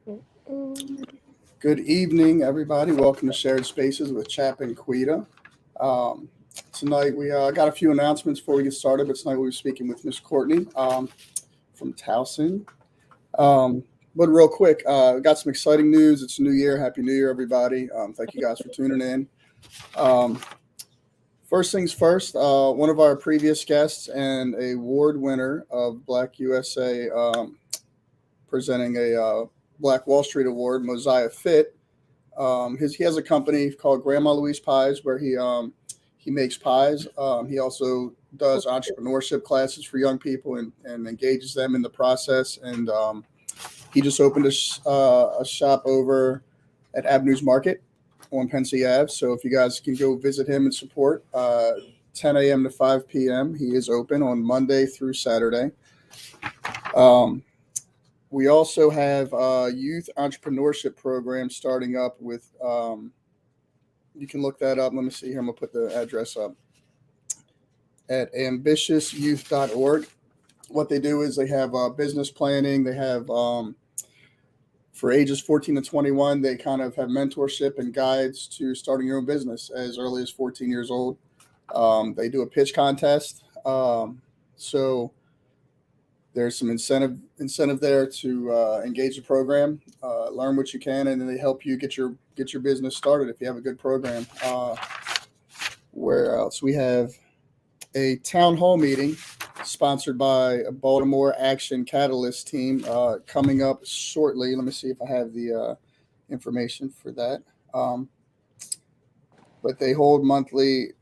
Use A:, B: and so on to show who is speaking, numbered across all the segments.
A: Mm-mm.
B: Good evening, everybody. Welcome to Shared Spaces with Chap and Quida. Um, Tonight, we got a few announcements before we get started, but tonight we'll be speaking with Miss Courtney from Towson. Um, but real quick, got some exciting news. It's a new year. Happy New Year, everybody. Thank you guys for tuning in. Um, First things first, one of our previous guests and a award winner of Black USA presenting a Black Wall Street Award, Mosiah Fit. He has a company called Grandma Louise Pies where he makes pies. He also does entrepreneurship classes for young people and engages them in the process. And he just opened a shop over at Avenues Market on Pensy Ave. So if you guys can go visit him and support, 10 a.m. to 5 p.m. He is open on Monday through Saturday. Um, we also have a youth entrepreneurship program starting up with. You can look that up. Let me see here. I'm gonna put the address up at ambitiousyouth.org. What they do is they have business planning. They have for ages 14 to 21. They kind of have mentorship and guides to starting your own business as early as 14 years old. They do a pitch contest. So there's some incentive there to engage the program, learn what you can, and then they help you get your business started if you have a good program. Where else? We have a town hall meeting sponsored by a Baltimore Action Catalyst team coming up shortly. Let me see if I have the information for that. Um, but they hold monthly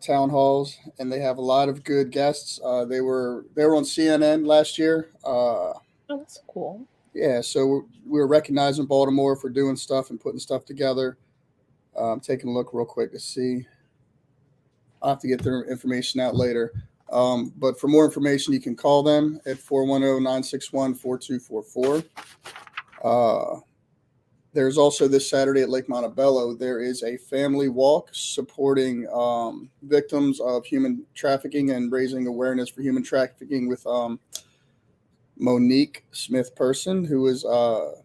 B: town halls, and they have a lot of good guests. They were on CNN last year.
A: Oh, that's cool.
B: Yeah, so we were recognizing Baltimore for doing stuff and putting stuff together. Taking a look real quick to see. I'll have to get their information out later. But for more information, you can call them at 410-961-4244. Uh, there's also this Saturday at Lake Montebello, there is a family walk supporting victims of human trafficking and raising awareness for human trafficking with Monique Smith Person, who is part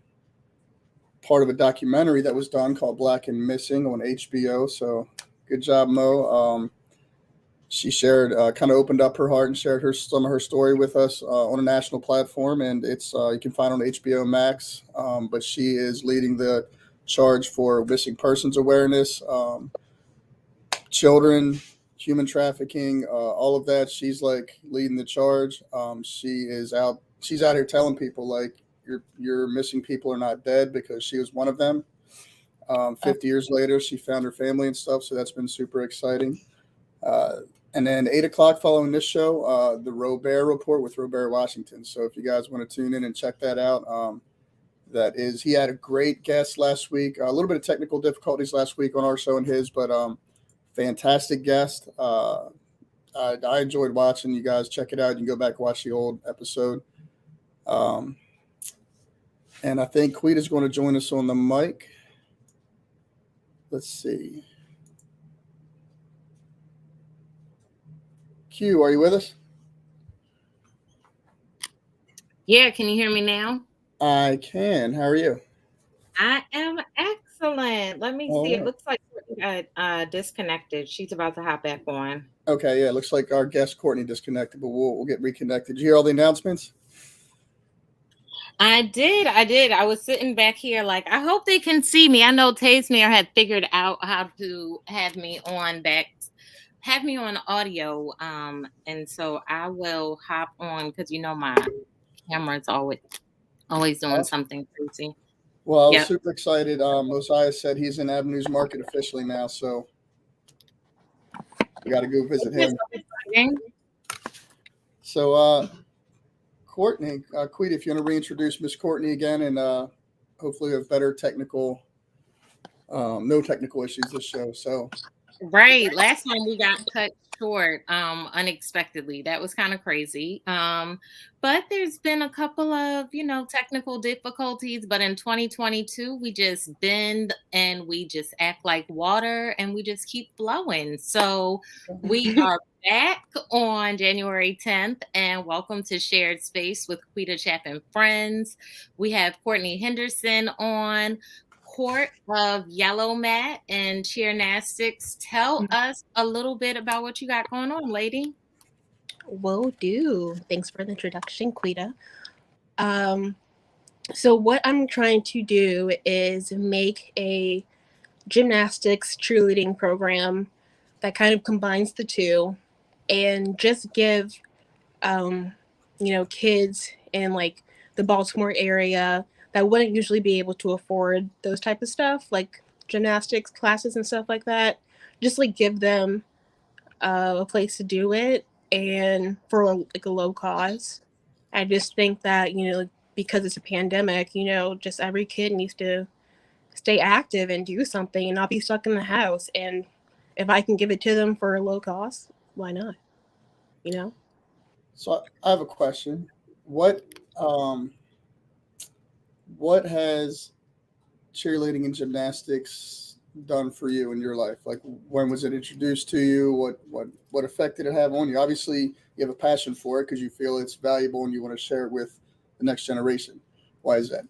B: of a documentary that was done called Black and Missing on HBO. So good job, Mo. She shared, kind of opened up her heart and shared some of her story with us on a national platform, and it's you can find it on HBO Max. But she is leading the charge for missing persons awareness, children, human trafficking, all of that. She's like leading the charge. She is out. She's out here telling people like your missing people are not dead because she was one of them.
A: Uh,
B: 50 years later, she found her family and stuff, so that's been super exciting. Uh, and then 8 o'clock following this show, the Robert Report with Robert Washington. So if you guys want to tune in and check that out, he had a great guest last week. A little bit of technical difficulties last week on our show and his, but fantastic guest. I enjoyed watching. You guys check it out. You can go back and watch the old episode. Um, and I think Quita is going to join us on the mic. Let's see. Q, are you with us?
C: Yeah, can you hear me now?
B: I can. How are you?
C: I am excellent. Let me see.
B: All
C: It
B: right.
C: looks like Courtney got disconnected. She's about to hop back on.
B: Okay, yeah, it looks like our guest Courtney disconnected, but we'll get reconnected. Did you hear all the announcements?
C: I did. I did. I was sitting back here like, I hope they can see me. I know Tasmere had figured out how to have me on audio. And so I will hop on because my camera's always doing
B: Awesome.
C: something crazy.
B: Well, I was
C: Yep.
B: super excited. Mosiah said he's in Avenues Market officially now, so we got to go visit
C: It's
B: him.
C: so exciting.
B: So, Courtney, Quita, if you want to reintroduce Miss Courtney again, and hopefully we have better no technical issues this show. So,
C: Right. Last time we got cut short unexpectedly. That was kind of crazy. But there's been a couple of, technical difficulties, but in 2022 we just bend and we just act like water and we just keep flowing. So we are back on January 10th and welcome to Shared Space with Quida, Chap, and Friends. We have Courtney Henderson on court of yellow mat and cheernastics. Tell us a little bit about what you got going on, lady.
A: Will do. Thanks for the introduction, Quita. So what I'm trying to do is make a gymnastics cheerleading program that kind of combines the two and just give um, kids in like the Baltimore area that wouldn't usually be able to afford those type of stuff, like gymnastics classes and stuff like that. Just like give them a place to do it and for like a low cost. I just think that because it's a pandemic, just every kid needs to stay active and do something and not be stuck in the house. And if I can give it to them for a low cost, why not? You know?
B: So I have a question. What um, what has cheerleading and gymnastics done for you in your life? Like, when was it introduced to you? What effect did it have on you? Obviously, you have a passion for it because you feel it's valuable and you want to share it with the next generation. Why is that?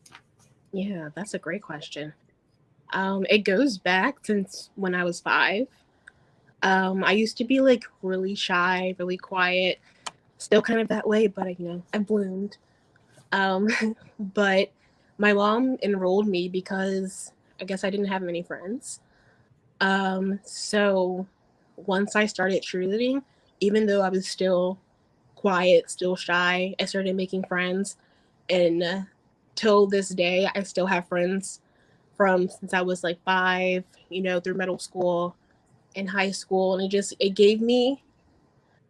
A: Yeah, that's a great question. It goes back since when I was 5. I used to be like really shy, really quiet, still kind of that way, but I bloomed. Um, but my mom enrolled me because I guess I didn't have many friends. So once I started cheerleading, even though I was still quiet, still shy, I started making friends. And till this day, I still have friends from since I was like 5, through middle school and high school. And it gave me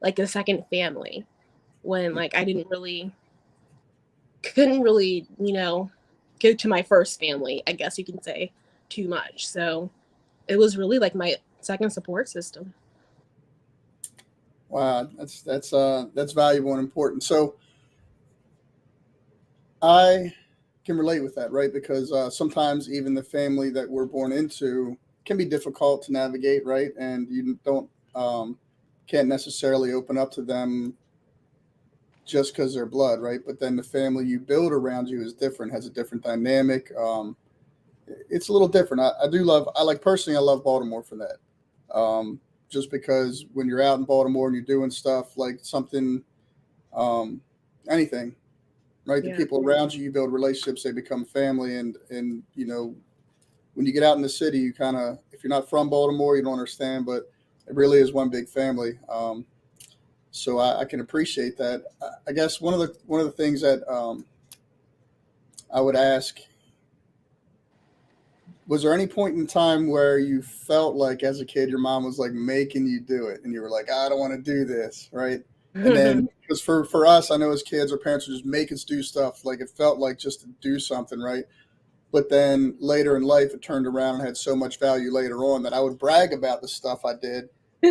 A: like a second family when like I didn't really couldn't really, go to my first family, I guess you can say, too much. So it was really like my second support system.
B: Wow, that's valuable and important. So I can relate with that, right? Because sometimes even the family that we're born into can be difficult to navigate, right? And you don't can't necessarily open up to them just because they're blood, right? But then the family you build around you is different, has a different dynamic. It's a little different. I like personally, I love Baltimore for that. Just because when you're out in Baltimore and you're doing stuff like something, um, anything, right? The
A: Yeah.
B: people around you, you build relationships, they become family. And when you get out in the city, you kind of, if you're not from Baltimore, you don't understand, but it really is one big family. So I can appreciate that. I guess one of the things that I would ask, was there any point in time where you felt like as a kid your mom was like making you do it and you were like, I don't want to do this, right? And then because for us, I know as kids our parents would just make us do stuff, like it felt like just to do something, right? But then later in life it turned around and had so much value later on that I would brag about the stuff I did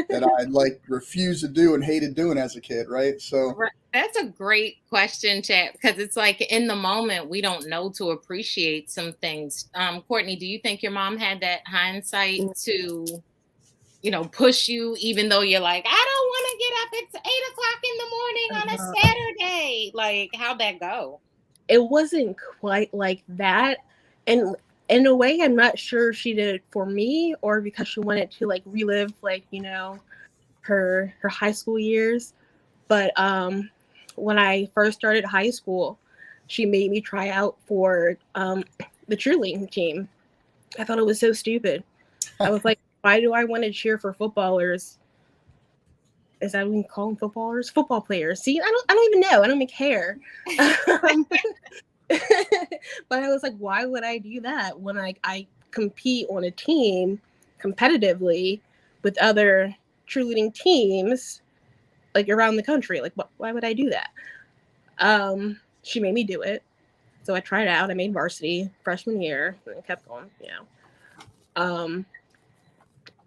B: that I like refused to do and hated doing as a kid, right? So
C: Right. That's a great question, Chap, because it's like in the moment we don't know to appreciate some things. Courtney, do you think your mom had that hindsight to, push you even though you're like, I don't want to get up at 8 o'clock in the morning on a Saturday? Like, how'd that go?
A: It wasn't quite like that. And in a way, I'm not sure she did it for me or because she wanted to like relive like, her high school years. But when I first started high school, she made me try out for the cheerleading team. I thought it was so stupid. I was like, why do I want to cheer for footballers? Is that what we call them, footballers? Football players. See, I don't even know. I don't make hair. Um, but I was like, why would I do that when I compete on a team competitively with other cheerleading teams like around the country? Like, why would I do that? She made me do it, so I tried it out. I made varsity freshman year and kept going. Um,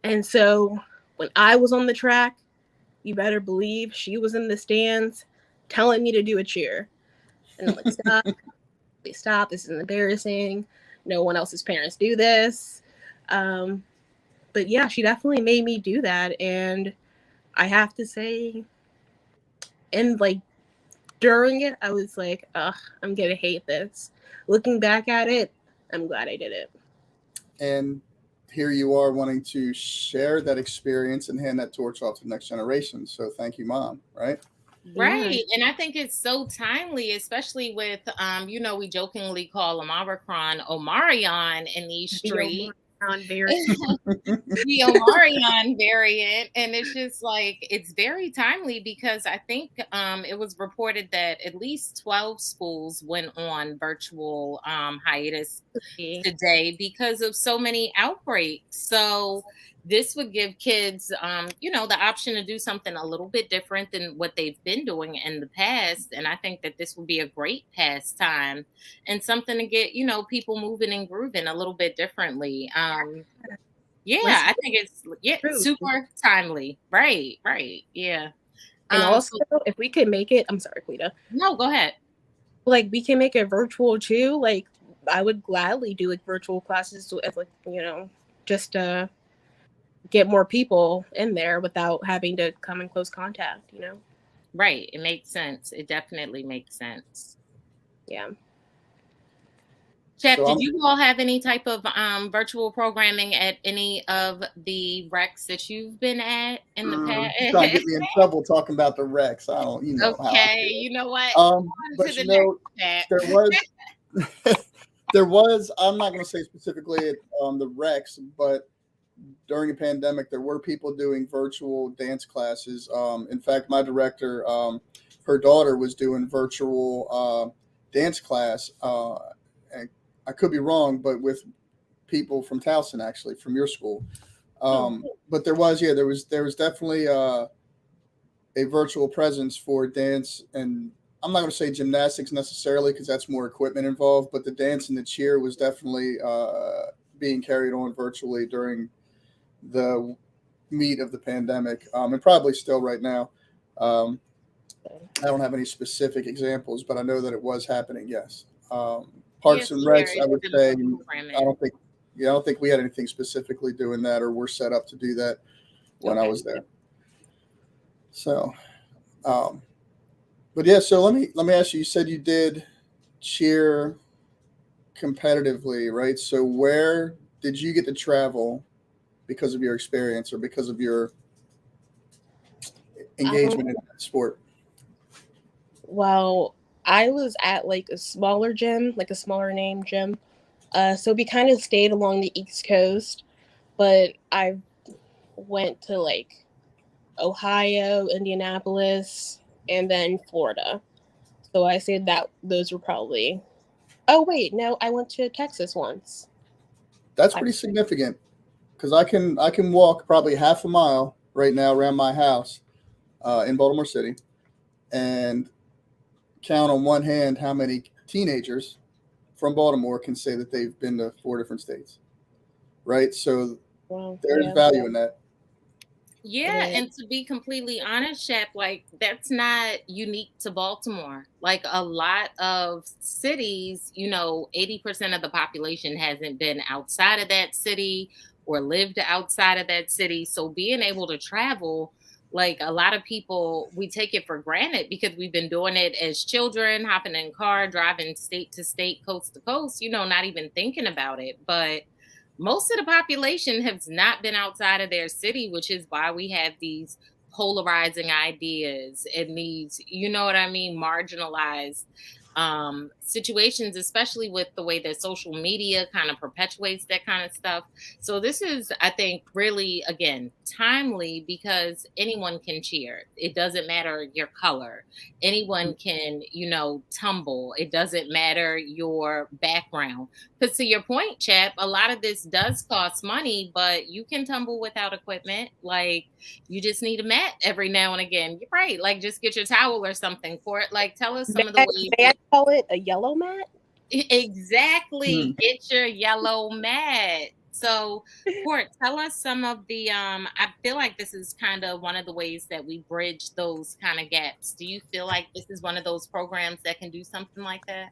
A: And so when I was on the track, you better believe she was in the stands telling me to do a cheer. And I'm like, stop, please stop. This is embarrassing. No one else's parents do this. But yeah, she definitely made me do that. And I have to say, and like during it, I was like, ugh, I'm going to hate this. Looking back at it, I'm glad I did it.
B: And here you are wanting to share that experience and hand that torch off to the next generation. So thank you, Mom, right?
C: Right. And I think it's so timely, especially with, we jokingly call him Omarion in these streets. The Omarion variant. And it's just like, it's very timely because I think it was reported that at least 12 schools went on virtual hiatus today because of so many outbreaks. So this would give kids, the option to do something a little bit different than what they've been doing in the past. And I think that this would be a great pastime and something to get, people moving and grooving a little bit differently. I think it's super timely. Right. Yeah.
A: And also, if we could make it, I'm sorry, Quida.
C: No, go ahead.
A: Like, we can make it virtual too. Like, I would gladly do like virtual classes, just to get more people in there without having to come in close contact.
C: Right. It makes sense. It definitely makes sense.
A: Yeah.
C: Chap, did you all have any type of virtual programming at any of the recs that you've been at in the past?
B: You're trying to get me in trouble talking about the recs. I don't,
C: Okay, you know what?
B: But there was. I'm not going to say specifically at the recs, but during the pandemic, there were people doing virtual dance classes. In fact, my director, her daughter was doing virtual dance class. And I could be wrong, but with people from Towson, actually, from your school. But there was definitely a virtual presence for dance, and I'm not going to say gymnastics necessarily because that's more equipment involved, but the dance and the cheer was definitely being carried on virtually during the meat of the pandemic, and probably still right now. I don't have any specific examples, but I know that it was happening. Yes. Parks and Recs, I would say, I don't think we had anything specifically doing that, or we're set up to do that when I was there. So, but yeah. So let me ask you. You said you did cheer competitively, right? So where did you get to travel because of your experience or because of your engagement in that sport?
A: Well, I was at like a smaller gym, like a smaller name gym. So we kind of stayed along the East Coast, but I went to like Ohio, Indianapolis, and then Florida. So I say that those were probably. Oh wait, no, I went to Texas once.
B: That's pretty significant because I can walk probably half a mile right now around my house in Baltimore City, and count on one hand how many teenagers from Baltimore can say that they've been to 4 different states, right? So there's value in that.
C: Yeah, and to be completely honest, Chap, like that's not unique to Baltimore. Like a lot of cities, 80% of the population hasn't been outside of that city or lived outside of that city. So being able to travel, like a lot of people, we take it for granted because we've been doing it as children, hopping in car, driving state to state, coast to coast, not even thinking about it. But most of the population has not been outside of their city, which is why we have these polarizing ideas and these, marginalized situations, especially with the way that social media kind of perpetuates that kind of stuff. So this is, I think, really, again, timely because anyone can cheer. It doesn't matter your color. Anyone can, tumble. It doesn't matter your background. Because to your point, Chap, a lot of this does cost money, but you can tumble without equipment. Like you just need a mat every now and again. You're right. Like just get your towel or something for it. Like tell us some of the ways.
A: May I call it a yellow mat?
C: Exactly. Get your yellow mat. So, Court, tell us some of the I feel like this is kind of one of the ways that we bridge those kind of gaps. Do you feel like this is one of those programs that can do something like that?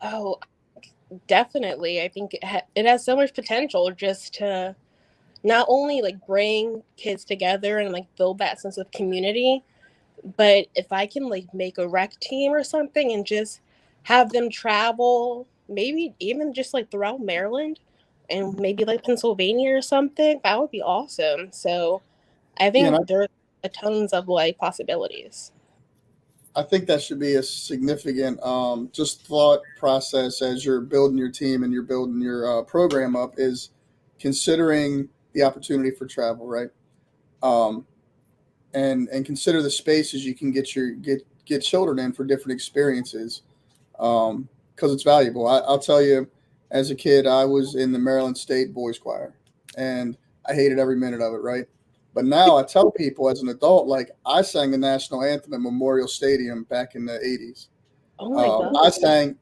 A: Oh, definitely. I think it has so much potential just to not only like bring kids together and like build that sense of community, but if I can like make a rec team or something and just have them travel, maybe even just like throughout Maryland and maybe like Pennsylvania or something, that would be awesome. So I
B: Yeah, and
A: think there's a tons of like possibilities.
B: I think that should be a significant just thought process as you're building your team and you're building your program up is considering the opportunity for travel, right? Um, and consider the spaces you can get children in for different experiences because it's valuable. I'll tell you, as a kid, I was in the Maryland State Boys Choir, and I hated every minute of it. Right, but now I tell people as an adult, like I sang the national anthem at Memorial Stadium back in the '80s.
A: Oh my god.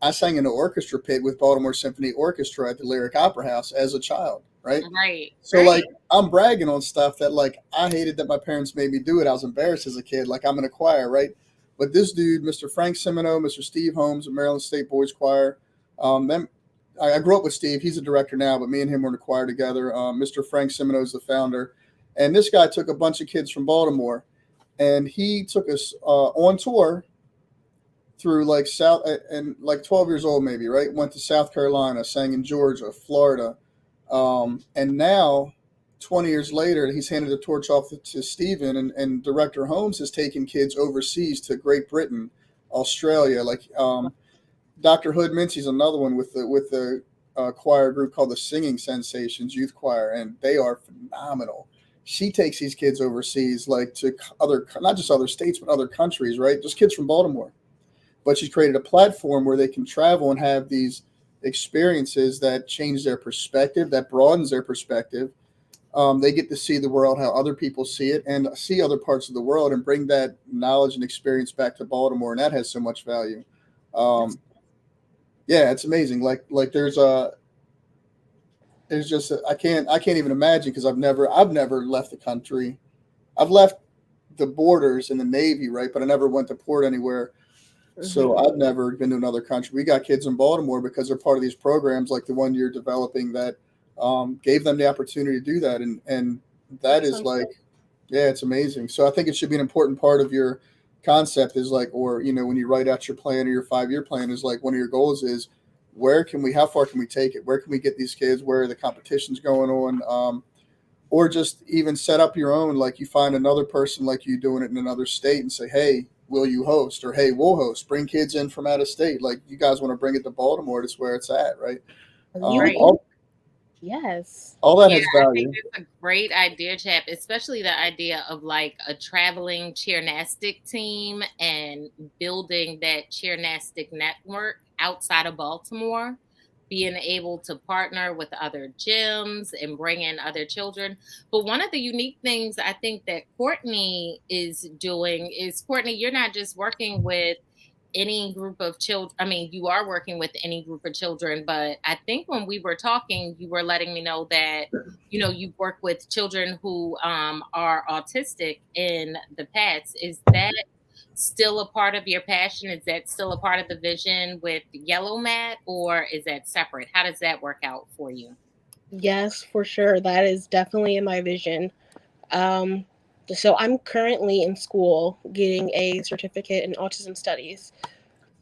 B: I sang in the orchestra pit with Baltimore Symphony Orchestra at the Lyric Opera House as a child, right?
C: Right,
B: So
C: right.
B: like I'm bragging on stuff that like I hated that my parents made me do it. I was embarrassed as a kid, like I'm in a choir, right? But this dude, Mr. Frank Semino, Mr. Steve Holmes of Maryland State Boys Choir, them I grew up with Steve. He's a director now, but me and him were in a choir together. Mr. Frank Semino is the founder, and this guy took a bunch of kids from Baltimore, and he took us on tour through like South and like 12 years old maybe, right? Went to South Carolina, sang in Georgia, Florida, and now 20 years later, he's handed the torch off to Stephen, and Director Holmes has taken kids overseas to Great Britain, Australia. Like Dr. Hood Mincy's another one with the choir group called the Singing Sensations Youth Choir, and they are phenomenal. She takes these kids overseas, like to other, not just other states, but other countries, right? Just kids from Baltimore, but she's created a platform where they can travel and have these experiences that change their perspective, that broadens their perspective. They get to see the world how other people see it and see other parts of the world and bring that knowledge and experience back to Baltimore, and that has so much value.
A: That's,
B: Um, yeah, it's amazing. Like there's just I can't even imagine because I've never left the country. I've left the borders in the Navy, right? But I never went to port anywhere. So
A: mhm.
B: I've never been to another country. We got kids in Baltimore because they're part of these programs, like the one you're developing, that gave them the opportunity to do that, and that
A: That
B: is
A: sounds
B: like, yeah, it's amazing. So I think it should be an important part of your concept is like, or when you write out your plan or your 5-year plan, is like one of your goals is how far can we take it? Where can we get these kids? Where are the competitions going on? Or just even set up your own, like you find another person like you doing it in another state and say, hey, will you host? Or hey, we'll host. Bring kids in from out of state. Like you guys want to bring it to Baltimore, that's where it's at, right?
A: you would
C: Right.
A: think
B: All,
A: yes.
B: all that
C: Yeah,
B: has
C: I think
B: value.
C: it's a great idea, Chap, especially the idea of like a traveling cheernastic team and building that cheernastic network outside of Baltimore, being able to partner with other gyms and bring in other children. But one of the unique things I think that Courtney is doing is, Courtney, you're not just working with any group of children. I mean, you are working with any group of children, but I think when we were talking, you were letting me know that you work with children who are autistic in the past. Is that still a part of your passion? Is that still a part of the vision with Yellow Mat, or is that separate? How does that work out for you?
A: Yes, for sure. That is definitely in my vision. Um, so I'm currently in school getting a certificate in autism studies.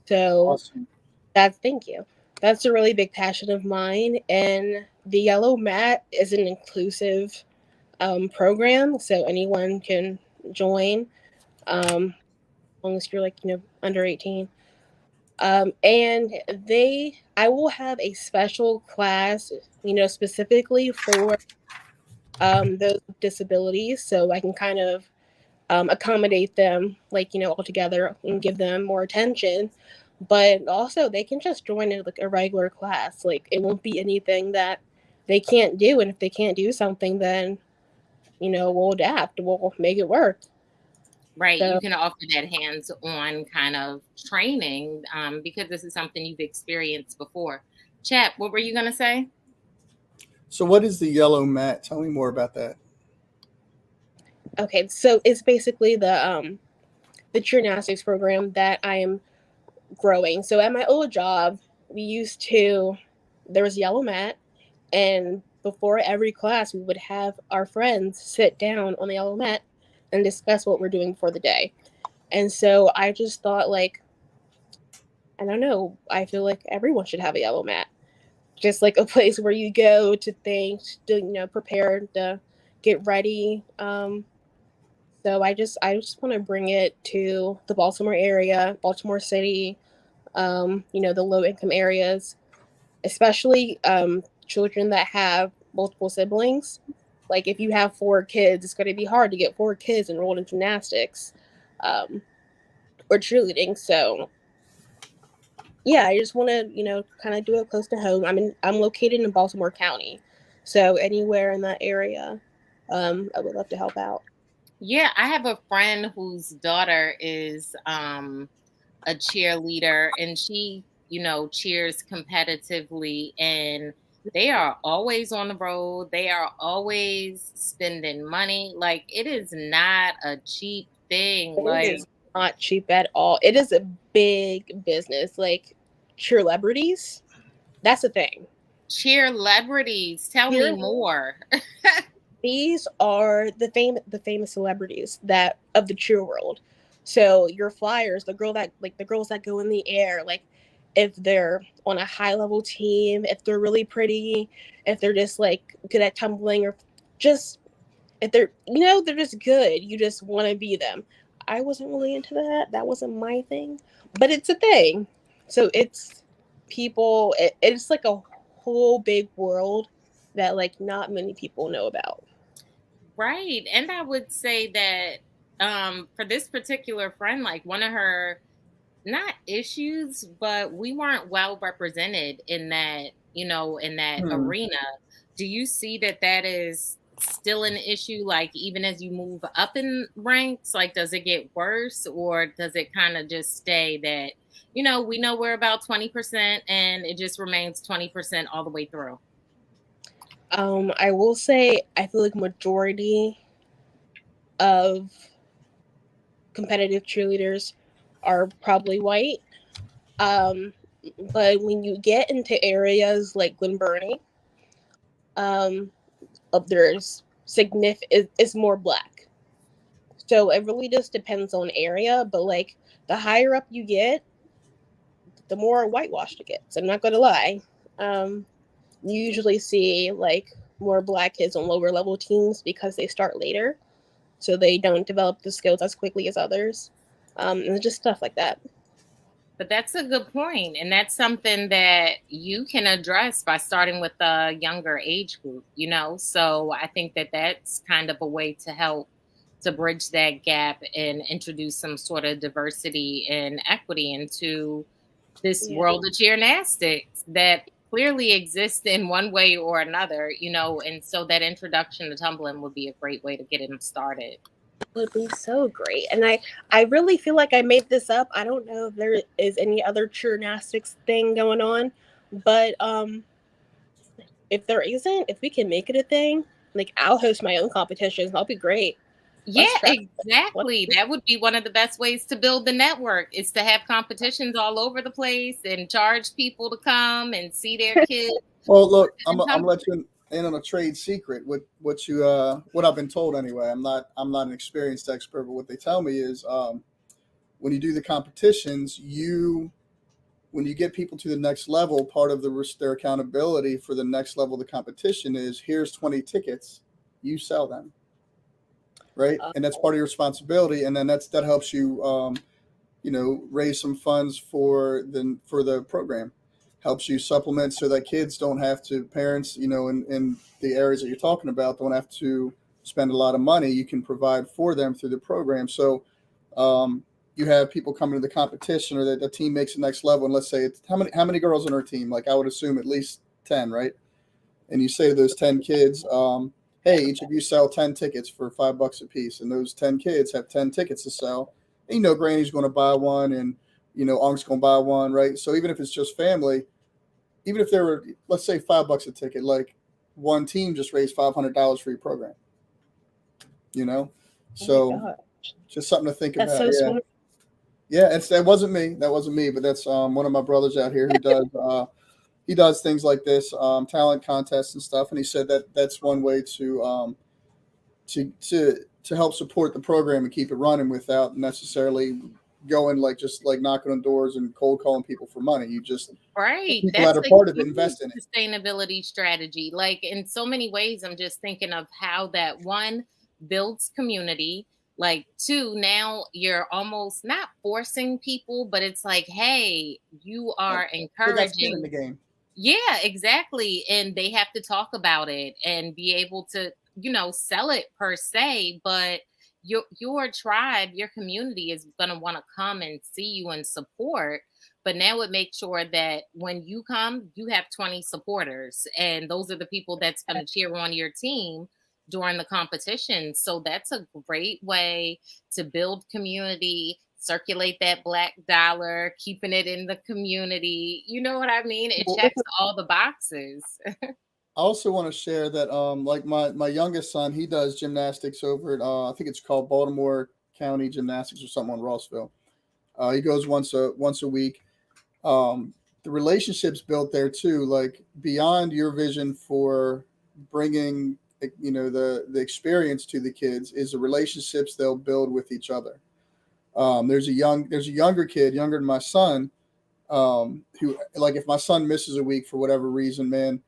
A: So
B: Awesome.
A: thank you. That's a really big passion of mine. And the Yellow Mat is an inclusive program, so anyone can join, as long as you're like under 18. And I will have a special class, specifically for those with disabilities, so I can kind of accommodate them, like all together, and give them more attention. But also, they can just join like a regular class. Like it won't be anything that they can't do, and if they can't do something, then we'll adapt. We'll make it work.
C: Right, you
A: So
C: can offer that hands-on kind of training because this is something you've experienced before. Chap, what were you gonna say?
B: So what is the yellow mat? Tell me more about that.
A: Okay, so it's basically the gymnastics program that I am growing. So at my old job, we used to there was yellow mat, and before every class, we would have our friends sit down on the yellow mat and discuss what we're doing for the day. And so I just thought, like, I don't know, I feel like everyone should have a yellow mat, just like a place where you go to think, to prepare, to get ready. So I just want to bring it to the Baltimore area, Baltimore City, the low income areas, especially children that have multiple siblings. Like if you have 4 kids, it's going to be hard to get 4 kids enrolled in gymnastics um, or cheerleading. So yeah, I just want to kind of do it close to home. I'm located in Baltimore County, so anywhere in that area, I would love to help out.
C: Yeah, I have a friend whose daughter is a cheerleader, and she, cheers competitively, and they are always on the road. They are always spending money. Like, it is not a cheap thing.
A: It
C: Like,
A: is not cheap at all. It is a big business. Like cheer celebrities, that's a thing.
C: cheer celebrities, tell me
A: Cheer
C: more.
A: These are the famous celebrities that of the cheer world. So your flyers, the girls that go in the air, like if they're on a high level team, if they're really pretty, if they're just like good at tumbling, or just if they're just good, you just want to be them. I wasn't really into that. That wasn't my thing, but it's a thing. So it's people. It's like a whole big world that like not many people know about.
C: Right. And I would say that for this particular friend, like one of her not issues, but we weren't well represented in that, in that
B: Hmm.
C: arena. Do you see that that is still an issue? Like, even as you move up in ranks, like, does it get worse, or does it kind of just stay that, we know we're about 20% and it just remains 20% all the way through?
A: I will say I feel like majority of competitive cheerleaders are probably white. Um, but when you get into areas like Glen Burnie, um, there's significant it's more black. So it really just depends on area. But like the higher up you get, the more whitewashed it gets. I'm not gonna lie. Um, you usually see like more black kids on lower level teams because they start later, so they don't develop the skills as quickly as others, and just stuff like that.
C: But that's a good point, and that's something that you can address by starting with a younger age group, So I think that that's kind of a way to help to bridge that gap and introduce some sort of diversity and equity into this
A: Yeah,
C: world of gymnastics that clearly exists in one way or another, and so that introduction to tumbling would be a great way to get them started.
A: would be so great. And I really feel like I made this up. I don't know if there is any other gymnastics thing going on, but if there isn't, if we can make it a thing, like I'll host my own competitions. That'll be great.
C: Yeah,
A: Let's try.
C: exactly. That would be one of the best ways to build the network is to have competitions all over the place and charge people to come and see their kids.
B: Well, look, I'm
C: And
B: gonna let you in on a trade secret. What I've been told anyway. I'm not an experienced expert, but what they tell me is when you do the competitions, when you get people to the next level, part of their accountability for the next level of the competition is here's 20 tickets, you sell them, right? And that's part of your responsibility, and then that helps you raise some funds for the program, helps you supplement so that kids don't have to parents in the areas that you're talking about don't have to spend a lot of money. You can provide for them through the program. So you have people coming to the competition, or the team makes the next level, and let's say it's how many girls on our team, like I would assume at least 10, right? And you say to those 10 kids, hey, each of you sell 10 tickets for $5 a piece, and those 10 kids have 10 tickets to sell. And Granny's going to buy one, and Unc's going to buy one, right? So even if it's just family, even if there were, let's say $5 a ticket, like one team just raised $500 for your program. You know,
A: Oh my
B: so
A: God.
B: just something to think
A: That's
B: about.
A: so
B: Yeah,
A: smart.
B: yeah. That wasn't me. That wasn't me. But that's one of my brothers out here who does. He does things like this, talent contests and stuff. And he said that that's one way to help support the program and keep it running without necessarily going like just like knocking on doors and cold calling people for money. You just the
C: Right.
B: people that
C: That's
B: are
C: a
B: part of it
C: huge
B: invest in it.
C: sustainability strategy. Like in so many ways, I'm just thinking of how that one builds community. Like two, now you're almost not forcing people, but it's like, hey, you are
B: They got skin in
C: encouraging.
B: the game.
C: Yeah, exactly. And they have to talk about it and be able to, sell it per se, but your tribe, your community is gonna want to come and see you and support. But now it makes sure that when you come, you have 20 supporters. And those are the people that's gonna cheer on your team during the competition. So that's a great way to build community, circulate that black dollar, keeping it in the community. You know what I mean? It
B: Well,
C: checks all the boxes.
B: I also want to share that like my youngest son, he does gymnastics over at I think it's called Baltimore County Gymnastics or something on Rossville. He goes once a week. Um, the relationships built there too, like beyond your vision for bringing the experience to the kids is the relationships they'll build with each other. There's a younger kid, younger than my son, who like if my son misses a week for whatever reason, man,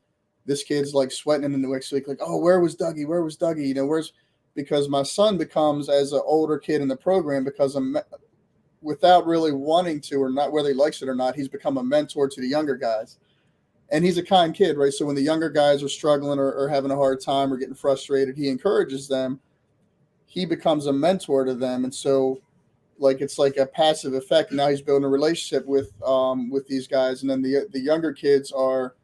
B: this kid's like sweating in the next week, like, oh, where was Dougie? Where was Dougie? Where's because my son becomes as an older kid in the program because without really wanting to or not whether he likes it or not, he's become a mentor to the younger guys. And he's a kind kid, right? So when the younger guys are struggling or having a hard time or getting frustrated, he encourages them. He becomes a mentor to them. And so like it's like a passive effect. Now he's building a relationship with these guys. And then the younger kids are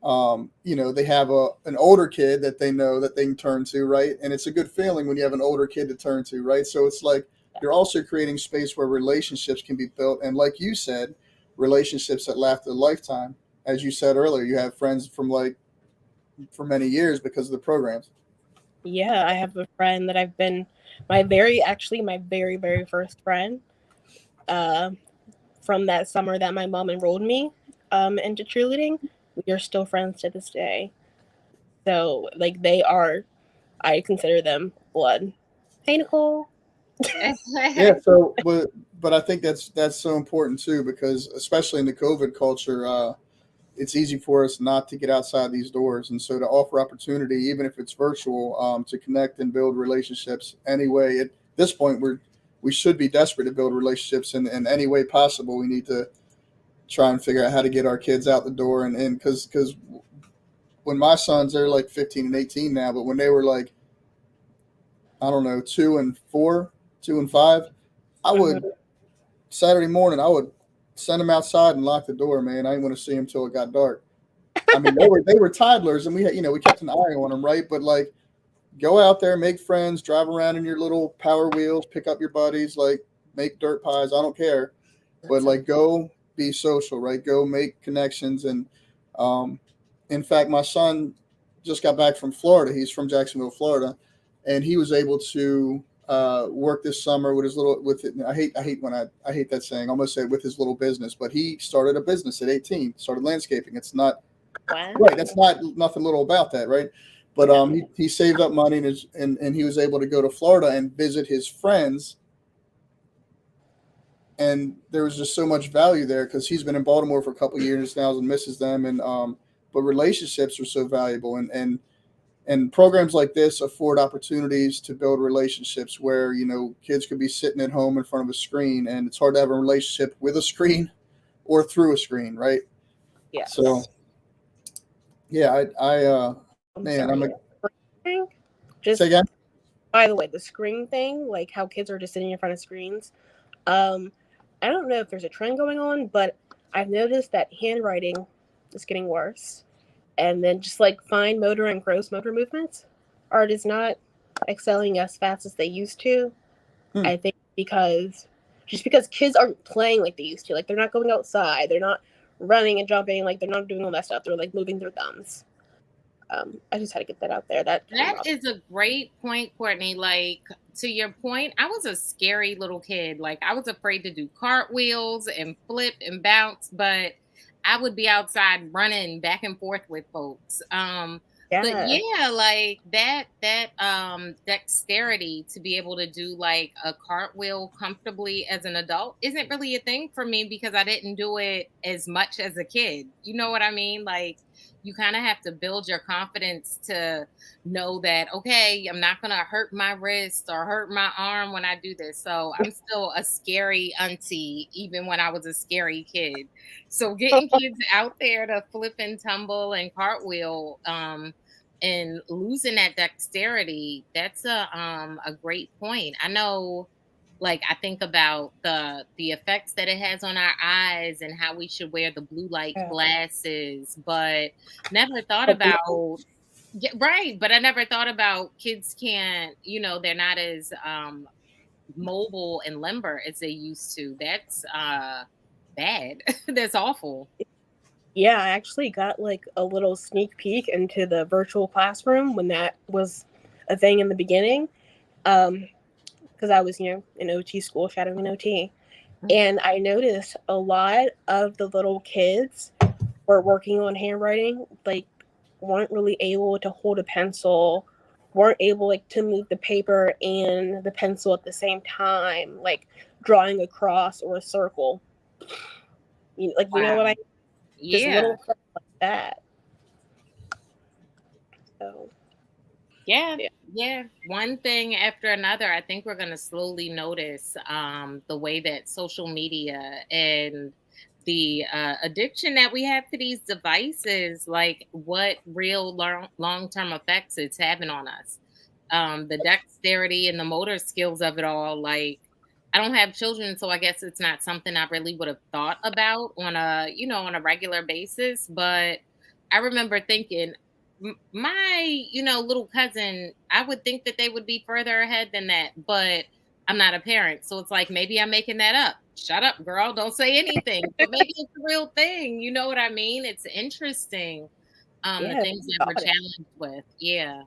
B: they have an older kid that they know that they can turn to, right? And it's a good feeling when you have an older kid to turn to, right? So it's like you're also creating space where relationships can be built. And like you said, relationships that last a lifetime. As you said earlier, you have friends from like for many years because of the programs.
A: Yeah, I have a friend that I've been my very first friend uh, from that summer that my mom enrolled me into cheerleading. We are still friends to this day. So like I consider them blood. Hey Nicole.
B: Yeah. So, but I think that's so important too because especially in the COVID culture, it's easy for us not to get outside these doors, and so to offer opportunity, even if it's virtual, to connect and build relationships anyway. At this point, we should be desperate to build relationships in any way possible. We need to try and figure out how to get our kids out the door, and because when my sons they're like 15 and 18 now, but when they were like I don't know 2 and 4, 2 and 5, I would Saturday morning I would send them outside and lock the door. Man, I didn't want to see them till it got dark. I mean, they were toddlers, and we had we kept an eye on them, right? But like, go out there, make friends, drive around in your little Power Wheels, pick up your buddies, like make dirt pies. I don't care, but like go be social, right? Go make connections, and um, in fact, my son just got back from Florida. He's from Jacksonville, Florida, and he was able to work this summer with his little with it. I hate that saying. I almost say with his little business, but he started a business at 18. Started landscaping. It's not
A: Wow.
B: right. That's not nothing little about that, right? But
A: Yeah.
B: he saved up money and he was able to go to Florida and visit his friends. And there was just so much value there because he's been in Baltimore for a couple of years now and misses them. And but relationships are so valuable, and programs like this afford opportunities to build relationships where kids could be sitting at home in front of a screen, and it's hard to have a relationship with a screen or through a screen, right?
A: Yes.
B: So yeah,
A: I'm
B: man,
A: sorry. Thing?
B: say
A: Just
B: again.
A: by the way, the screen thing, like how kids are just sitting in front of screens. Um, I don't know if there's a trend going on, but I've noticed that handwriting is getting worse. And then just like fine motor and gross motor movements are just not excelling as fast as they used to.
B: Hmm.
A: I think because kids aren't playing like they used to. Like they're not going outside. They're not running and jumping. Like they're not doing all that stuff. They're like moving their thumbs. I just had to get that out there. That came
C: That
A: up.
C: is a great point, Courtney. Like, to your point, I was a scary little kid. Like, I was afraid to do cartwheels and flip and bounce, but I would be outside running back and forth with folks. But
A: Yeah.
C: yeah, like that dexterity to be able to do like a cartwheel comfortably as an adult isn't really a thing for me because I didn't do it as much as a kid. You know what I mean? Like, you kind of have to build your confidence to know that, okay, I'm not going to hurt my wrist or hurt my arm when I do this. So I'm still a scary auntie, even when I was a scary kid. So getting kids out there to flip and tumble and cartwheel, and losing that dexterity, that's a great point. I know, like, I think about the effects that it has on our eyes and how we should wear the blue light
A: Yeah.
C: glasses, but never thought
A: But the-
C: about, yeah, right, but I never thought about kids can't, they're not as mobile and limber as they used to. That's bad. That's awful.
A: yeah, I actually got like a little sneak peek into the virtual classroom when that was a thing in the beginning. Because I was, in OT school, shadowing an OT. And I noticed a lot of the little kids were working on handwriting, like, weren't really able to hold a pencil, weren't able, like, to move the paper and the pencil at the same time, like drawing a cross or a circle. You know what
C: Wow.
A: I just
C: Yeah.
A: little stuff like that. So
C: Yeah,
A: yeah.
C: yeah. One thing after another, I think we're going to slowly notice the way that social media and the addiction that we have to these devices, like what real long term effects it's having on us. The dexterity and the motor skills of it all. Like, I don't have children, so I guess it's not something I really would have thought about on a regular basis. But I remember thinking, my little cousin, I would think that they would be further ahead than that, but I'm not a parent, so it's like maybe I'm making that up. Shut up, girl, don't say anything, but maybe it's a real thing. You know what I mean? It's interesting, the
A: Yeah,
C: things that we're
A: got it.
C: challenged with. Yeah.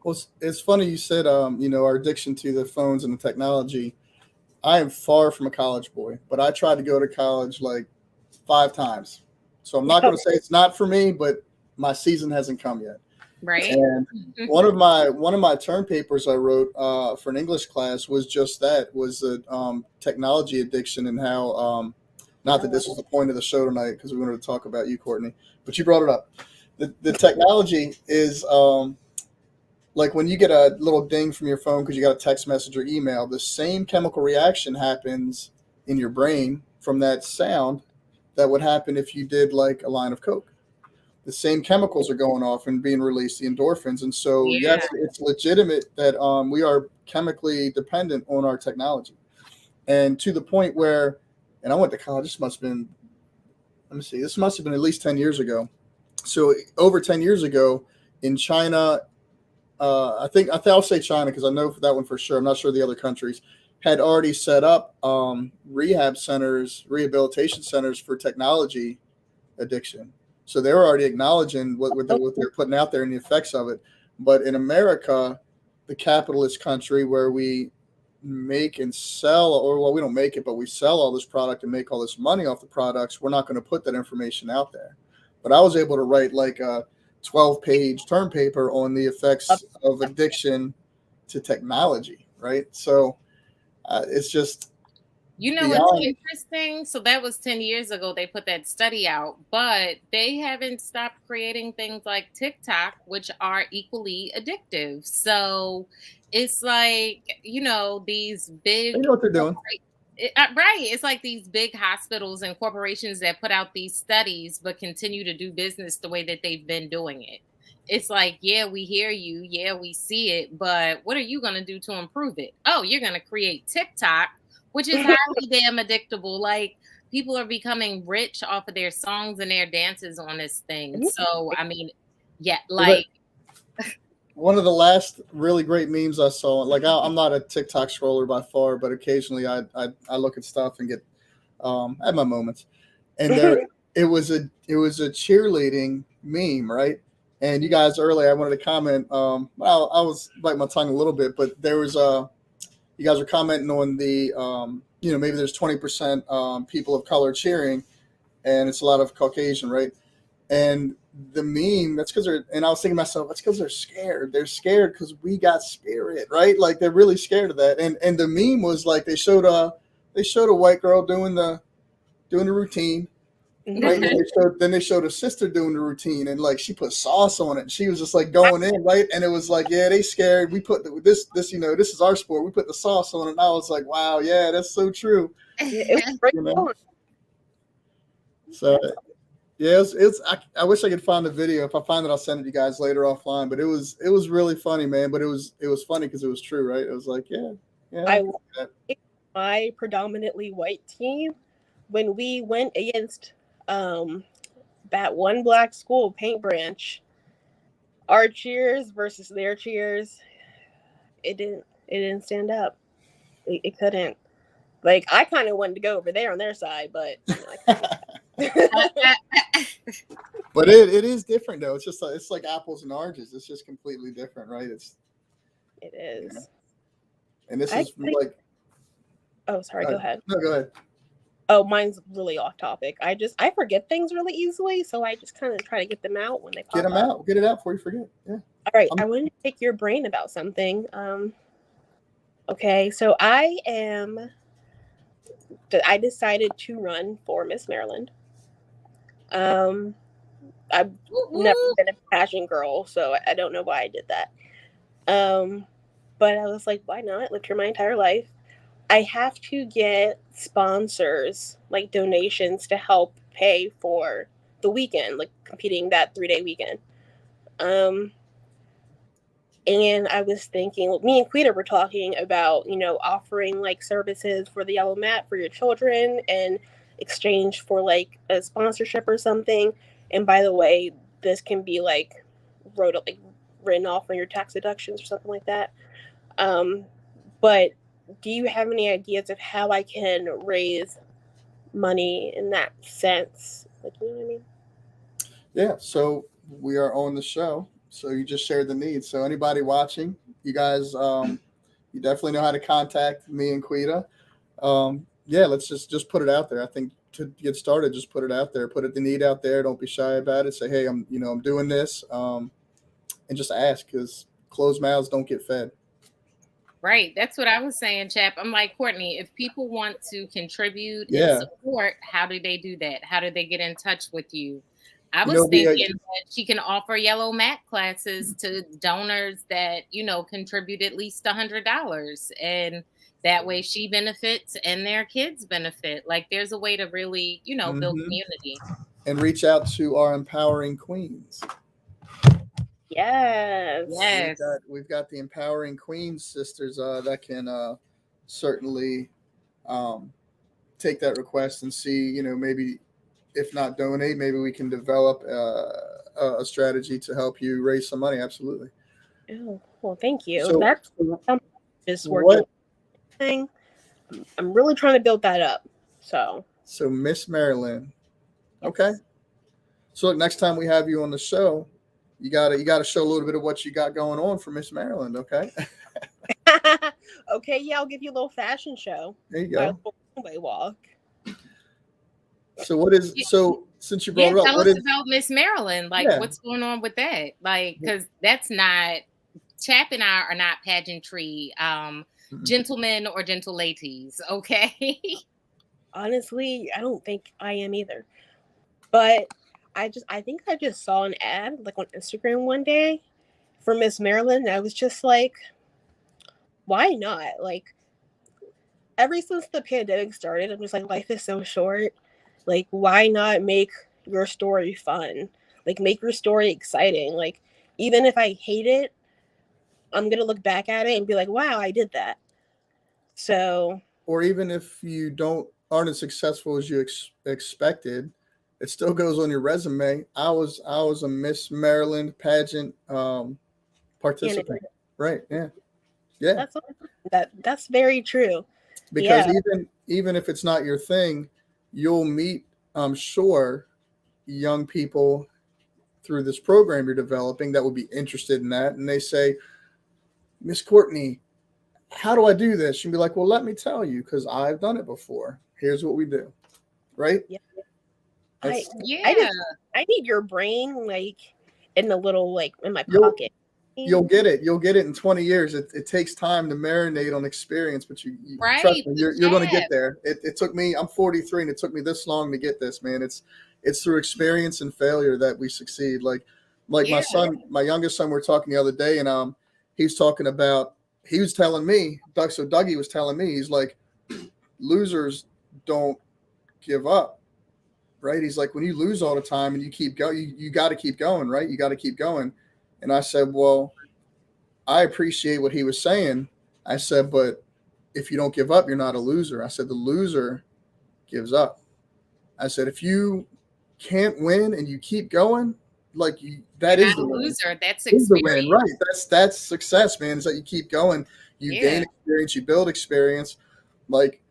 B: Well, it's funny you said, our addiction to the phones and the technology. I am far from a college boy, but I tried to go to college like 5 times. So I'm not going to say it's not for me, but my season hasn't come yet.
C: Right.
B: And one of my term papers I wrote for an English class was just that, was the technology addiction, and how not that this was the point of the show tonight because we wanted to talk about you, Courtney, but you brought it up. The technology is like when you get a little ding from your phone because you got a text message or email, the same chemical reaction happens in your brain from that sound that would happen if you did like a line of coke. The same chemicals are going off and being released, the endorphins. And so,
C: Yeah.
B: yes, it's legitimate that we are chemically dependent on our technology. And to the point where, and I went to college, this must have been, let me see, this must have been at least 10 years ago. So over 10 years ago in China, I think I'll say China because I know for that one for sure. I'm not sure the other countries had already set up rehabilitation centers for technology addiction. So they were already acknowledging what they're putting out there and the effects of it. But in America, the capitalist country where we make and sell, or well, we don't make it, but we sell all this product and make all this money off the products, we're not going to put that information out there. But I was able to write like a 12-page term paper on the effects of addiction to technology, right? So it's just
C: What's
B: beyond.
C: interesting? So that was 10 years ago. They put that study out, but they haven't stopped creating things like TikTok, which are equally addictive. So it's like, these
B: They
C: big,
B: know what they're doing.
C: right. It's like these big hospitals and corporations that put out these studies, but continue to do business the way that they've been doing it. It's like, yeah, we hear you. Yeah, we see it. But what are you going to do to improve it? Oh, you're going to create TikTok, which is highly damn addictable. Like, people are becoming rich off of their songs and their dances on this thing. So, I mean, yeah, like,
B: one of the last really great memes I saw, like I'm not a TikTok scroller by far, but occasionally I look at stuff and get I have my moments. And there it was a cheerleading meme, right? And you guys earlier, I wanted to comment. Well, I was biting my tongue a little bit, but there was you guys were commenting on the maybe there's 20% people of color cheering, and it's a lot of Caucasian, right? And the meme, that's because and I was thinking to myself, that's because they're scared. They're scared because we got spirit, right? Like they're really scared of that. And the meme was like they showed a white girl doing the routine, right? And then they showed a sister doing the routine, and like she put sauce on it. And she was just like going in, right? And it was like, yeah, they scared. We put this this is our sport. We put the sauce on it. And I was like, wow, yeah, that's so true.
A: Yeah, it was great.
B: So yeah, it's I wish I could find the video. If I find it, I'll send it to you guys later offline. But it was really funny, man. But it was funny because it was true, right? It was like, yeah.
A: My predominantly white team, when we went against that one black school, Paint Branch, our cheers versus their cheers, it didn't stand up. It couldn't. Like, I kind of wanted to go over there on their side, but
B: but it is different though. It's just it's like apples and oranges. It's just completely different, right?
A: It is.
B: And this is like.
A: Oh, sorry. Go ahead.
B: No, go ahead.
A: Oh, mine's really off topic. I forget things really easily, so I just kind of try to get them out when they pop
B: up. Get it out before you forget. Yeah.
A: All right. I wanted to pick your brain about something. Okay, so I decided to run for Miss Maryland. I've never been a pageant girl, so I don't know why I did that. But I was like, why not? Lived here my entire life. I have to get sponsors, like donations, to help pay for the weekend, like competing that 3-day weekend. And I was thinking, me and Quida were talking about, offering like services for the yellow mat for your children in exchange for like a sponsorship or something. And by the way, this can be like written off on your tax deductions or something like that. But do you have any ideas of how I can raise money in that sense? Like, you know what I mean?
B: Yeah. So we are on the show. So you just shared the needs. So anybody watching, you guys, you definitely know how to contact me and Quida. Yeah, let's just put it out there. I think to get started, just put it out there. Put the need out there. Don't be shy about it. Say, hey, I'm doing this, and just ask, because closed mouths don't get fed.
C: Right. That's what I was saying, Chap. I'm like, Courtney, if people want to contribute and support, how do they do that? How do they get in touch with you? I was thinking that she can offer yellow mat classes to donors that, contribute at least $100. And that way she benefits and their kids benefit. Like, there's a way to really, build community.
B: And reach out to our empowering queens.
A: Yes.
B: We've got the empowering queens sisters that can certainly take that request and see, maybe if not donate, maybe we can develop a strategy to help you raise some money. Absolutely.
A: Oh, well, thank you.
B: So,
A: that's just working thing. I'm really trying to build that up. So
B: Miss Maryland. Okay. So look, next time we have you on the show, you gotta show a little bit of what you got going on for Miss Maryland. Okay.
A: Okay. Yeah, I'll give you a little fashion show.
B: There you go.
A: Runway walk.
B: So since you brought it up,
C: tell us about Miss Maryland. Like, what's going on with that? Like, because that's not, Chap and I are not pageantry gentlemen or gentle ladies. Okay.
A: Honestly, I don't think I am either. But I think I just saw an ad like on Instagram one day for Miss Maryland. And I was just like, why not? Like, ever since the pandemic started, I'm just like, life is so short. Like, why not make your story fun? Like, make your story exciting. Like, even if I hate it, I'm going to look back at it and be like, wow, I did that. So.
B: Or even if you aren't as successful as you expected, it still goes on your resume. I was a Miss Maryland pageant participant. Right. Yeah. Yeah.
A: That's very true.
B: Because even if it's not your thing, you'll meet, I'm sure, young people through this program you're developing that would be interested in that. And they say, Miss Courtney, how do I do this? You'd be like, well, let me tell you, because I've done it before. Here's what we do. Right?
A: Yeah.
B: That's,
C: Yeah.
A: I need your brain like in the little like in my
B: You'll-
A: pocket.
B: you'll get it. You'll get it in 20 years. It takes time to marinate on experience, but you trust
C: Right.
B: me, you're going to get there. It took me, I'm 43 and it took me this long to get this, man. It's through experience and failure that we succeed. Like
C: Yeah.
B: my youngest son, we were talking the other day, and he's talking about, he was telling me, Dougie was telling me, he's like, losers don't give up. Right? He's like, when you lose all the time and you keep going, you got to keep going, right? You got to keep going. And I said, well, I appreciate what he was saying. I said, but if you don't give up, you're not a loser. I said, the loser gives up. I said, if you can't win and you keep going, like that
C: You're
B: is
C: not
B: the
C: a
B: win.
C: loser. That's
B: Is the
C: experience.
B: win, right? That's success, man. Is that you keep going, you gain experience, you build experience. Like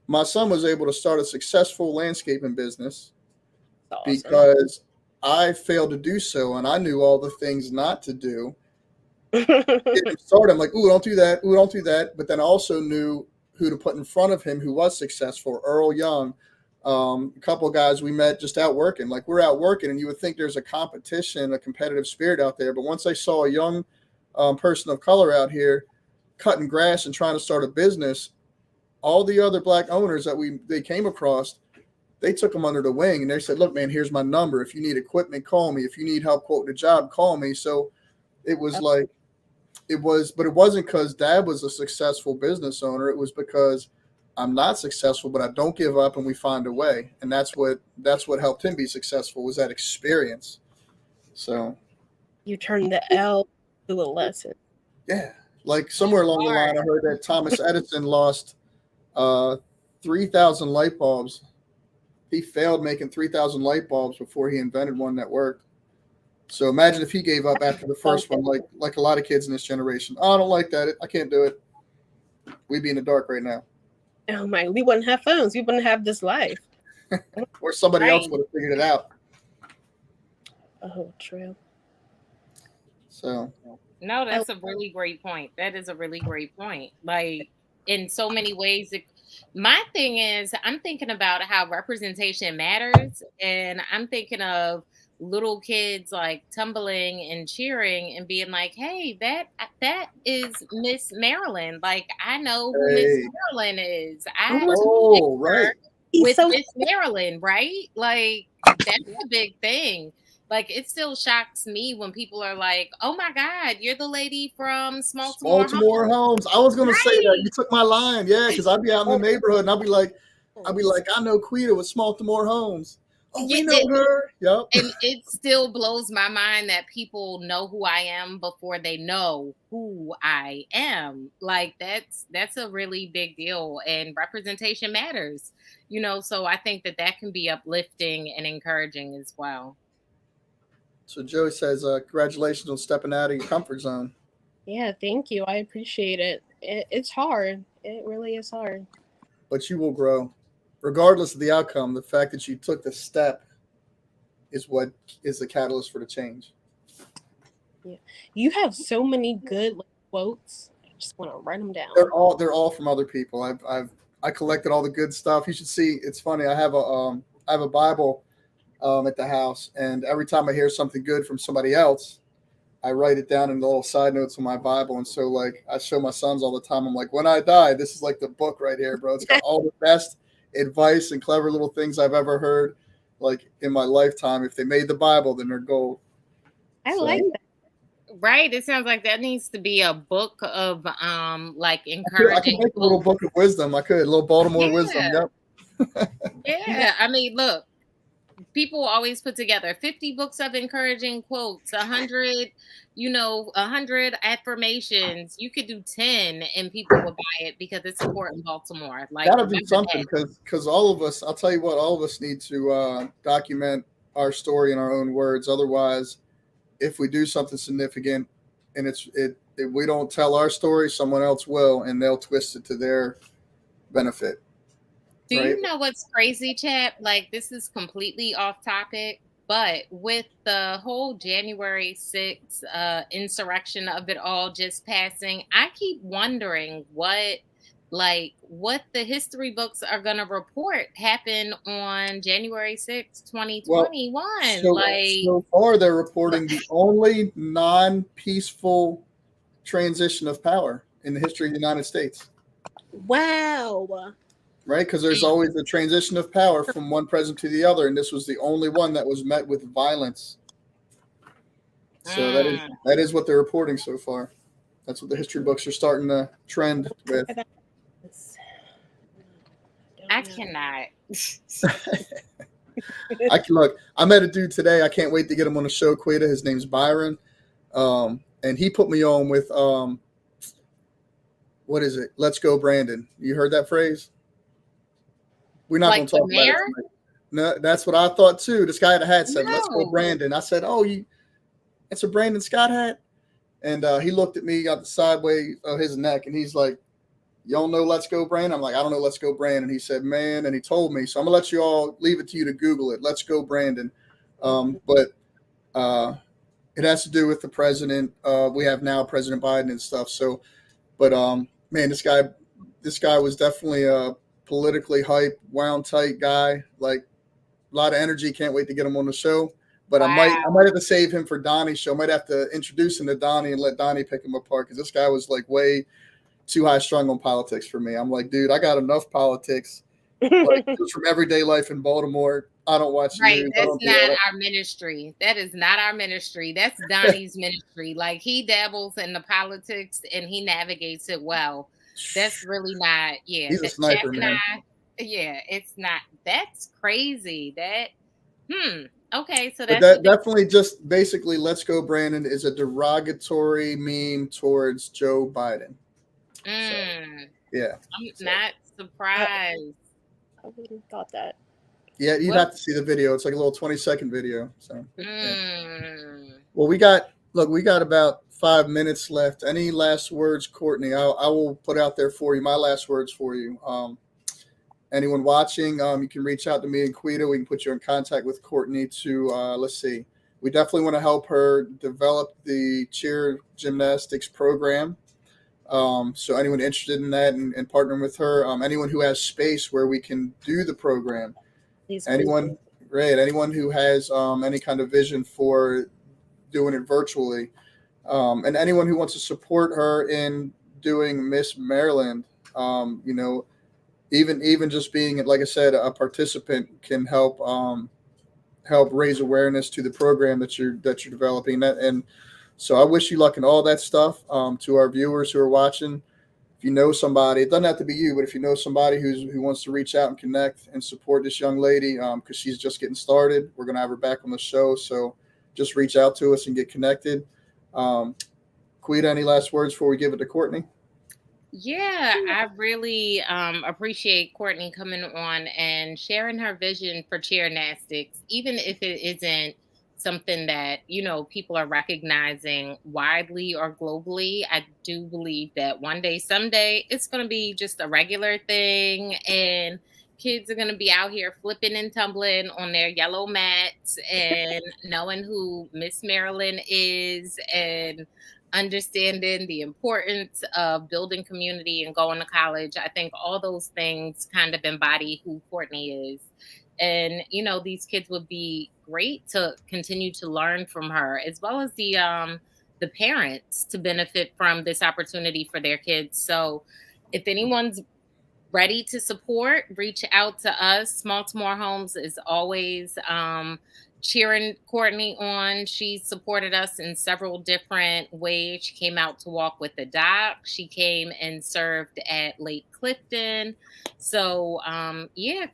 B: my son was able to start a successful landscaping business
A: Awesome.
B: because I failed to do so, and I knew all the things not to do. Start, I'm like, ooh, don't do that. Ooh, don't do that. But then I also knew who to put in front of him who was successful. Earl Young, a couple of guys we met just out working. Like we're out working, and you would think there's a competition, a competitive spirit out there. But once I saw a young person of color out here cutting grass and trying to start a business, all the other black owners that they came across, they took them under the wing, and they said, look, man, here's my number. If you need equipment, call me. If you need help quoting a job, call me. So it was like, but it wasn't because Dad was a successful business owner. It was because I'm not successful, but I don't give up and we find a way. And that's what helped him be successful, was that experience. So
A: you turn the L to a lesson.
B: yeah, like somewhere along the line, I heard that Thomas Edison lost 3,000 light bulbs. He failed making 3,000 light bulbs before he invented one that worked. So imagine if he gave up after the first one, like a lot of kids in this generation. Oh, I don't like that. I can't do it. We'd be in the dark right now.
A: Oh my, we wouldn't have phones. We wouldn't have this life.
B: Or somebody else would have figured it out.
A: Oh, true.
B: So
C: no, that's a really great point. That is a really great point. Like in so many ways, my thing is I'm thinking about how representation matters, and I'm thinking of little kids like tumbling and cheering and being like, hey, that is Miss Marilyn. Like I know who Miss Marilyn is. I
B: right.
C: With Miss Marilyn, right? Like that's a big thing. Like it still shocks me when people are like, "Oh my God, you're the lady from
B: Baltimore Homes." I was gonna say that. You took my line, yeah, because I'd be out in the neighborhood and I'd be like, I know Quida with Baltimore Homes. Oh, we know her. Yep.
C: And it still blows my mind that people know who I am before they know who I am. Like that's a really big deal, and representation matters, so I think that can be uplifting and encouraging as well.
B: So Joey says, congratulations on stepping out of your comfort zone.
A: Yeah, thank you. I appreciate it. It's hard. It really is hard.
B: But you will grow. Regardless of the outcome, the fact that you took the step is what is the catalyst for the change.
A: Yeah. You have so many good quotes. I just want to write them down.
B: They're all from other people. I collected all the good stuff. You should see. It's funny. I have a Bible at the house, and every time I hear something good from somebody else, I write it down in the little side notes of my Bible. And so, like, I show my sons all the time. I'm like, when I die, this is like the book right here, bro. It's got all the best advice and clever little things I've ever heard, like in my lifetime. If they made the Bible, then they're gold.
A: I like that.
C: Right. It sounds like that needs to be a book of like encouraging.
B: I could make a little book of wisdom. I could, a little Baltimore wisdom. Yep.
C: Yeah. I mean, look, people always put together 50 books of encouraging quotes, 100, 100 affirmations. You could do 10 and people will buy it because it's important in Baltimore. Like,
B: gotta do something because all of us, I'll tell you what, all of us need to document our story in our own words. Otherwise, if we do something significant and if we don't tell our story, someone else will, and they'll twist it to their benefit.
C: Do you know what's crazy, Chap? Like, this is completely off topic, But with the whole January 6th insurrection of it all just passing, I keep wondering what the history books are going to report happened on January 6th,
B: Well,
C: 2021.
B: so far they're reporting the only non-peaceful transition of power in the history of the United States.
A: Wow.
B: Right? Because there's always a transition of power from one president to the other, and this was the only one that was met with violence. So that is what they're reporting so far. That's what the history books are starting to trend with.
C: I cannot.
B: I can look. I met a dude today. I can't wait to get him on the show, Quida. His name's Byron. And he put me on with what is it? Let's go, Brandon. You heard that phrase? We're not going to talk about it tonight. No, that's what I thought too. This guy at the hat said, "Let's go, Brandon." I said, "Oh, it's a Brandon Scott hat." And he looked at me, got the sideways of his neck, and he's like, "You don't know Let's Go, Brandon?" I'm like, "I don't know Let's Go, Brandon." He said, "Man," and he told me. So I'm gonna let you all leave it to you to Google it. Let's Go, Brandon. But it has to do with the president. We have now President Biden and stuff. So, but man, this guy was definitely a politically hype, wound tight guy. Like a lot of energy. Can't wait to get him on the show. But I might have to save him for Donnie's show. I might have to introduce him to Donnie and let Donnie pick him apart because this guy was like way too high strung on politics for me. I'm like, dude, I got enough politics like just from everyday life in Baltimore. I don't watch the news.
C: That's not our ministry. That is not our ministry. That's Donnie's ministry. Like he dabbles in the politics and he navigates it well. That's really not. Yeah,
B: he's a sniper, man.
C: It's not. That's crazy. Okay, so
B: that definitely just basically "Let's Go, Brandon" is a derogatory meme towards Joe Biden.
C: So,
B: yeah,
C: I'm not surprised.
A: I wouldn't have thought that.
B: Yeah, you'd have to see the video. It's like a little 20-second video. So, Well, we got about 5 minutes left. Any last words, Courtney? I will put out there for you my last words for you. Anyone watching, you can reach out to me and Quida. We can put you in contact with Courtney to, let's see. We definitely want to help her develop the cheer gymnastics program. So anyone interested in that and partnering with her, anyone who has space where we can do the program, anyone who has any kind of vision for doing it virtually, and anyone who wants to support her in doing Miss Maryland, even just being, like I said, a participant can help raise awareness to the program that you're developing. And so I wish you luck in all that stuff. To our viewers who are watching, if you know somebody, it doesn't have to be you, but if you know somebody who wants to reach out and connect and support this young lady, because she's just getting started, we're going to have her back on the show. So just reach out to us and get connected. Quida, any last words before we give it to Courtney?
C: Yeah, I really appreciate Courtney coming on and sharing her vision for cheernastics, even if it isn't something that, people are recognizing widely or globally. I do believe that one day, someday, it's going to be just a regular thing and kids are going to be out here flipping and tumbling on their yellow mats and knowing who Miss Maryland is and understanding the importance of building community and going to college. I think all those things kind of embody who Courtney is. And, these kids would be great to continue to learn from her, as well as the parents to benefit from this opportunity for their kids. So if anyone's ready to support, reach out to us. Baltimore Homes is always cheering Courtney on. She supported us in several different ways. She came out to walk with the doc. She came and served at Lake Clifton. So,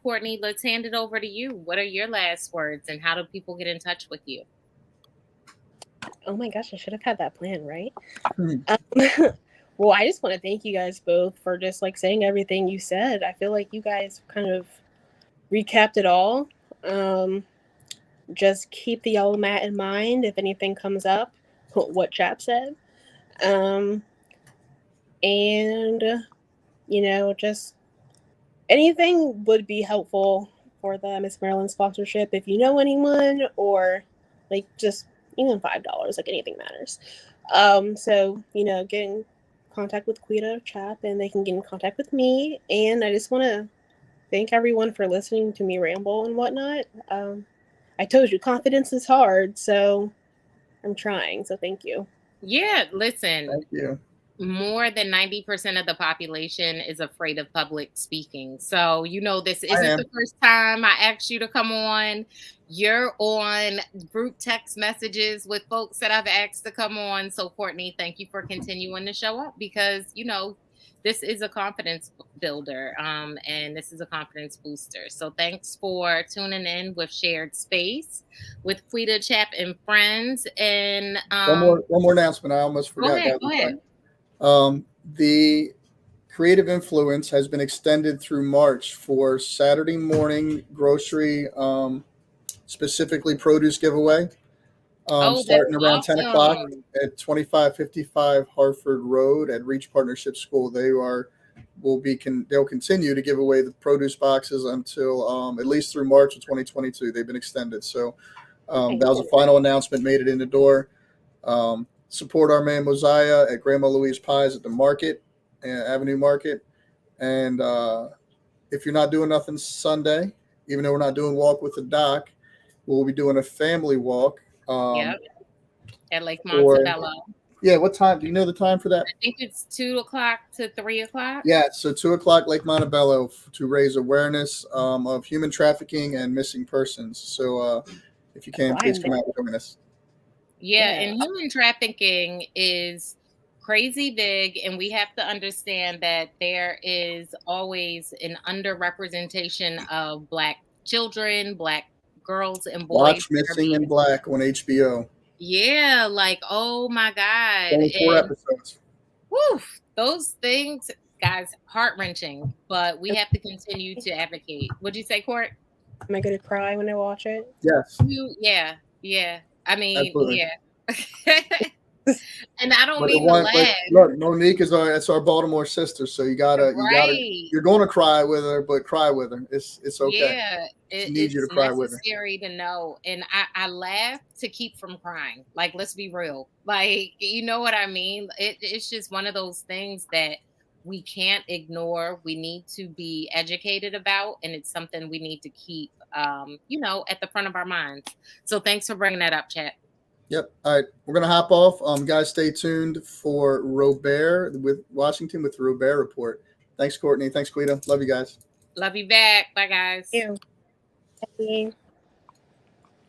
C: Courtney, let's hand it over to you. What are your last words and how do people get in touch with you?
A: Oh my gosh, I should have had that plan, right? Well, I just want to thank you guys both for just saying everything you said. I feel like you guys kind of recapped it all. Just keep the yellow mat in mind if anything comes up, what Chap said. And, just anything would be helpful for the Miss Maryland sponsorship. If you know anyone, or like just even $5, like anything matters. So get in contact with Quida or Chap, and they can get in contact with me. And I just want to thank everyone for listening to me ramble and whatnot. I told you confidence is hard, so I'm trying. So thank you.
C: Yeah, listen.
B: Thank you.
C: More than 90% of the population is afraid of public speaking. So, this isn't the first time I asked you to come on. You're on group text messages with folks that I've asked to come on. So, Courtney, thank you for continuing to show up because, this is a confidence builder and this is a confidence booster. So, thanks for tuning in with Shared Space with Quida, Chap, and Friends. And
B: one more announcement. I almost forgot.
C: Go ahead.
B: The Creative Influence has been extended through March for Saturday morning grocery, specifically produce giveaway, starting around 10 o'clock at 2555 Harford Road at Reach Partnership School. They'll continue to give away the produce boxes until at least through March of 2022. They've been extended. So that was a final announcement, made it in the door. Support our man Mosiah at Grandma Louise Pies at the market, Avenue Market. And if you're not doing nothing Sunday, even though we're not doing Walk with the Doc, we'll be doing a family walk.
C: At Lake Montebello.
B: Yeah, what time? Do you know the time for that?
C: I think it's 2 o'clock to 3 o'clock.
B: Yeah, so 2 o'clock, Lake Montebello, to raise awareness of human trafficking and missing persons. So if you can, please come out and join us.
C: Yeah, and human trafficking is crazy big, and we have to understand that there is always an underrepresentation of Black children, Black girls and boys.
B: Watch Missing in Black on HBO.
C: Yeah, like, oh my God.
B: Only 4 episodes.
C: Woo, those things, guys, heart-wrenching, but we have to continue to advocate. What'd you say, Court?
A: Am I going to cry when I watch it?
B: Yes.
C: Yeah. I mean,
B: absolutely.
C: Yeah. And I don't mean to laugh.
B: Look, Monique that's our Baltimore sister, so you're gonna cry with her, but cry with her. It's okay.
C: Yeah,
B: it's you to cry with her.
C: Necessary to know, and I laugh to keep from crying. Like, let's be real. Like, you know what I mean? It's just one of those things that we can't ignore. We need to be educated about, and it's something we need to keep, at the front of our minds. So thanks for bringing that up, Chap.
B: Yep. All right. We're going to hop off. Guys, stay tuned for Robert with Washington with the Robert Report. Thanks, Courtney. Thanks, Quida. Love you guys.
C: Love you back. Bye, guys.
A: Thank you.